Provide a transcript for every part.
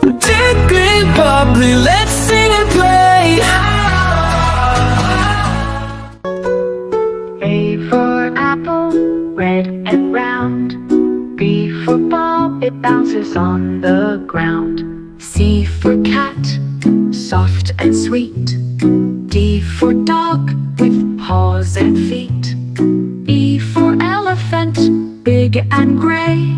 Tickly, bubbly, let's sing and play. A for apple, red and round. B for ball, it bounces on the ground. C for cat, soft and sweet. D for dog, with paws and feet. E for elephant, big and gray.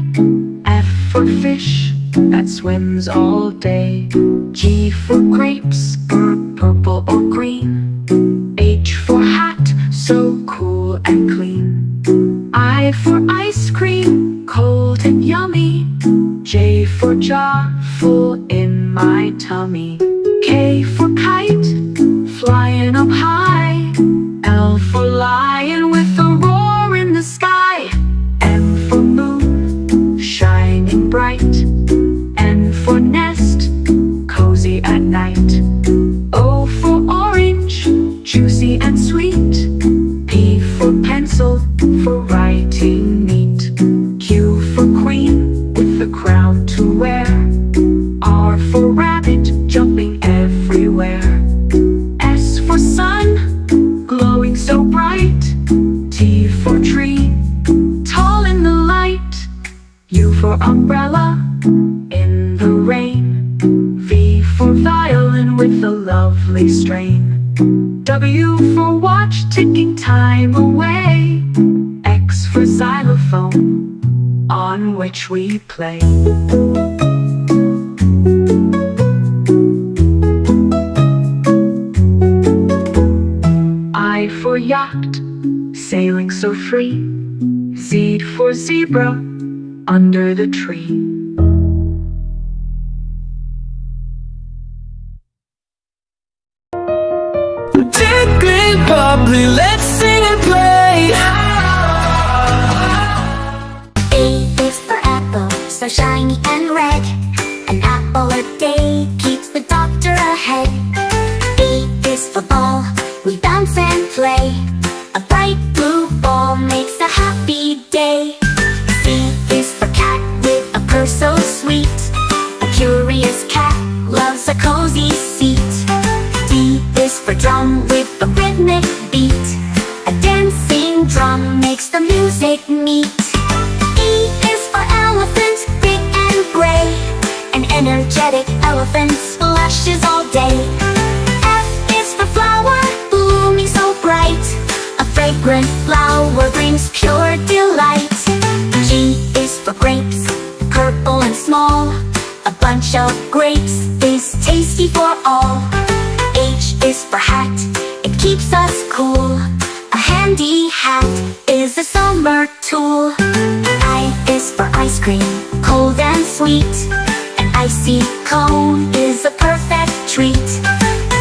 F for fish, that swims all day. G for grapes, purple or green. H for hat, so cool and clean. I for ice cream, cold and yummy. J for jar, full in my tummy. K for kite, flying up high. L for lion, with a roar in the sky. M for moon, shining bright. N for nest, cozy at night. O for orange, juicy and sweet. P for pencil, for writing neat. Q for queen, with the crown to wear. R for rabbit, jumping everywhere. S for sun, glowing so bright. T for tree, tall in the light. U for umbrella, in the rain. V for violin, with a lovely strain. W for watch, ticking time away. X for xylophone, on which we play. I for yacht, sailing so free. Z for zebra, under the tree. Tickly, bubbly, let's sing and play. A is for apple, so shiny and red. An apple a day keeps the doctor ahead. B is for ball, we bounce and play. A bright blue ball makes a happy day. C is for cat, with a purr so sweet. A curious cat loves a cozy seat. D is for drum, with a rhythmic beat. A dancing drum makes the music meet. E is for elephant, big and gray. An energetic elephant splashes all day. F is for flower, blooming so bright. A fragrant flower brings pure delight. G is for grapes, purple and small. A bunch of grapes is tasty for all. H is for hat, it keeps us cool. A handy hat is a summer tool. I is for ice cream, cold and sweet. An icy cone is a perfect treat.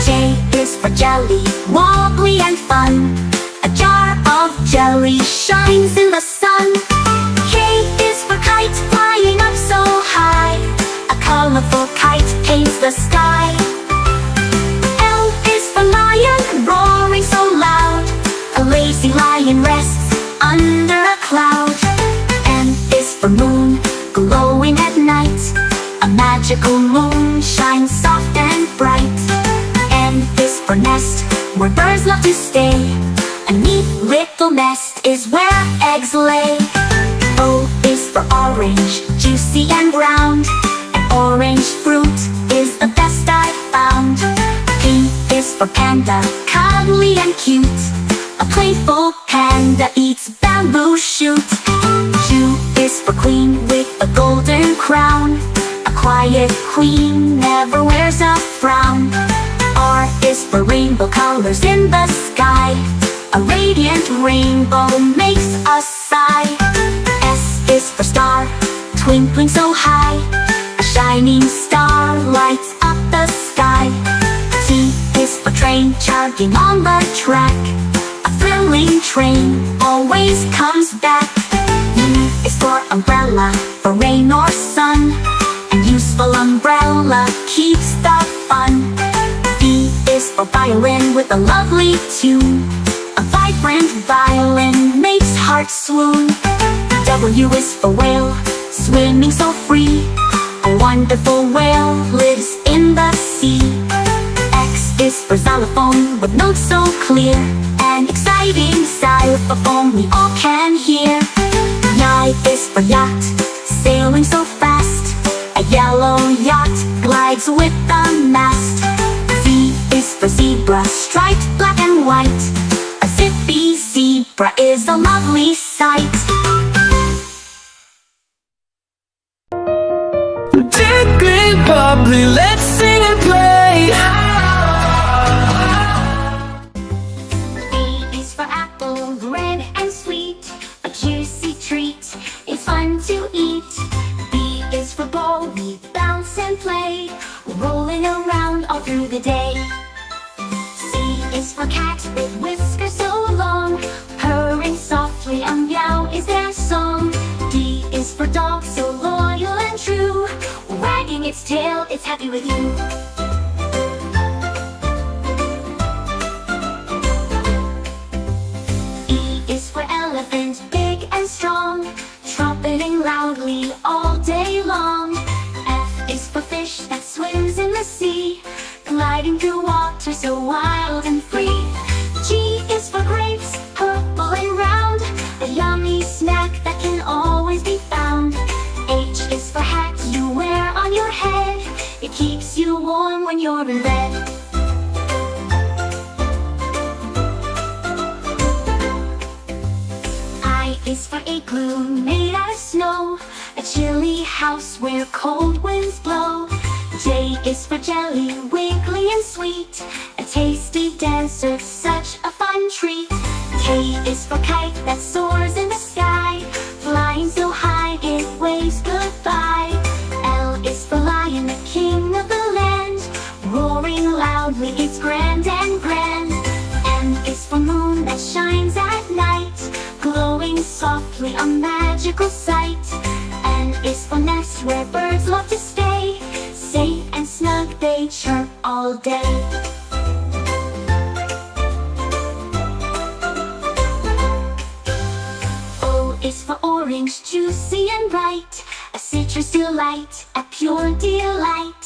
J is for jelly, wobbly and fun. A jar of jelly shines in the sun. K is for kite, flying up so high. A colorful kite paints the sky. L is for lion, roaring so loud. A lazy lion rests under a cloud. M is for moon, glowing at night. A magical moon shines soft and bright. N is for nest, where birds love to stay. A neat little nest is where eggs lay. O is for orange, juicy and round. An orange fruit is the best I've found. P is for panda, cuddly and cute. A playful panda eats bamboo shoot. Q is for queen, with a golden crown. A quiet queen never wears a frown. R is for rainbow colors in the sky. A radiant rainbow makes us sigh. S is for star, twinkling so high. A shining star lights up the sky. T is for train, chugging on the track. A thrilling train always comes back. U is for umbrella, for rain or sun. A useful umbrella keeps the fun. V is for violin, with a lovely tune. A vibrant violin makes hearts swoon. W is for whale, swimming so free. A wonderful whale lives in the sea. X is for xylophone with notes so clear, an exciting xylophone we all can hear. Y is for yacht, sailing so fast, a yellow yacht glides with a mast. Z is for zebra, striped black and white, a zippy zebra is a lovely sight. Tickly bubbly, let's sing and play. A is for apple, red and sweet, a juicy treat, it's fun to eat. B is for ball, we bounce and play, rolling around all through the day. C is for cat with whiskers so long, purring softly and meow is their song. D is for dog so loyal and true, wagging its tail, it's happy with you. E is for elephant, big and strong, trumpeting loudly all day long. F is for fish that swims in the sea, gliding through water so wild and free. G is for grapes, purple and round, a yummy snack that can always be found. H is for hat you wear on your head, it keeps you warm when you're in bed. I is for igloo made out of snow, a chilly house where cold winds blow. J is for jelly, wiggly and sweet, a tasty dessert, such a fun treat. K is for kite that soars in the sky, flying so high it waves goodbye. L is for lion, the king of the land, roaring loudly, it's grand and grand. M is for moon that shines at night, glowing softly, a magical sight. N is for nest where birds love to stay, safe and snug they chirp all day. O is for orange, juicy and bright, a citrus delight, a pure delight.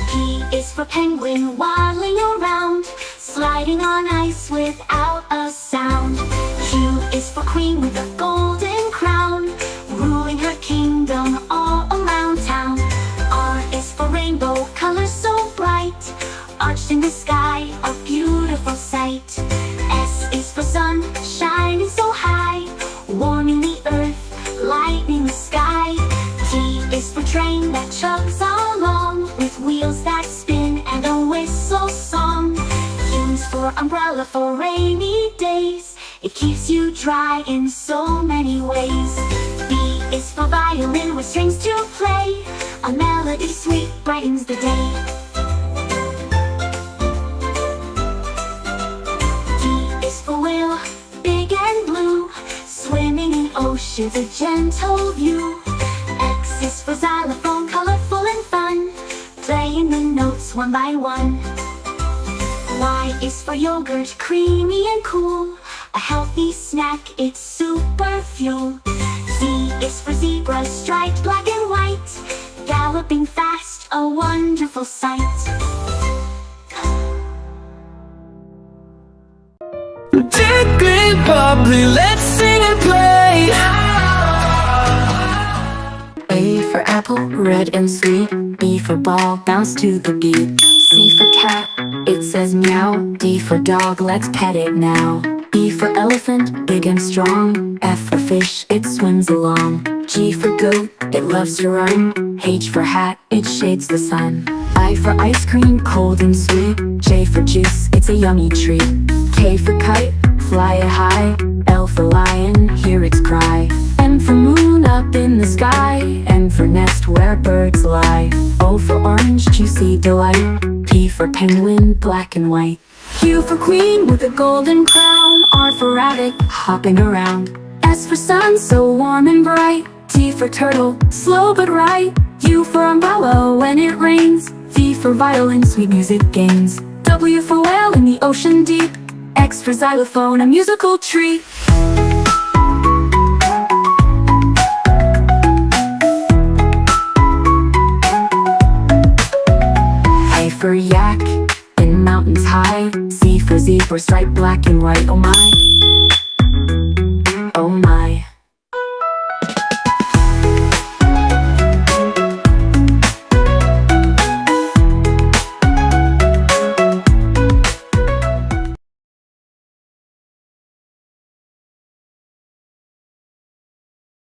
P is for penguin, waddling around, sliding on ice without a sound. Q is for queen with a golden crown, ruling her kingdom all around town. R is for rainbow, colors so bright, arched in the sky, a beautiful sight. S is for sun, shining so high, warming the earth, lightening the sky. T is for train that chugs along, with wheels that spin and a whistle song. U's for umbrella for rainy days, it keeps you dry in so many ways. B is for violin with strings to play, a melody sweet brightens the day. D is for whale, big and blue, swimming in oceans, a gentle view. X is for xylophone, colorful and fun, playing the notes one by one. Y is for yogurt, creamy and cool, a healthy snack, it's super fuel. Z is for zebra, striped black and white, galloping fast, a wonderful sight. Tickly bubbly, let's sing and play. A for apple, red and sweet. B for ball, bounce to the beat. C for cat, it says meow. D for dog, let's pet it now. E for elephant, big and strong. F for fish, it swims along. G for goat, it loves to run. H for hat, it shades the sun. I for ice cream, cold and sweet. J for juice, it's a yummy treat. K for kite, fly it high. L for lion, hear its cry. M for moon up in the sky. N for nest where birds lie. O for orange, juicy delight. P for penguin, black and white. Q for queen with a golden crown. R for rabbit, hopping around. S for sun, so warm and bright. T for turtle, slow but right. U for umbrella when it rains. V for violin, sweet music gains. W for whale in the ocean deep. X for xylophone, a musical treat. for yak, in mountains high. Z for zebra, striped black and white, oh my.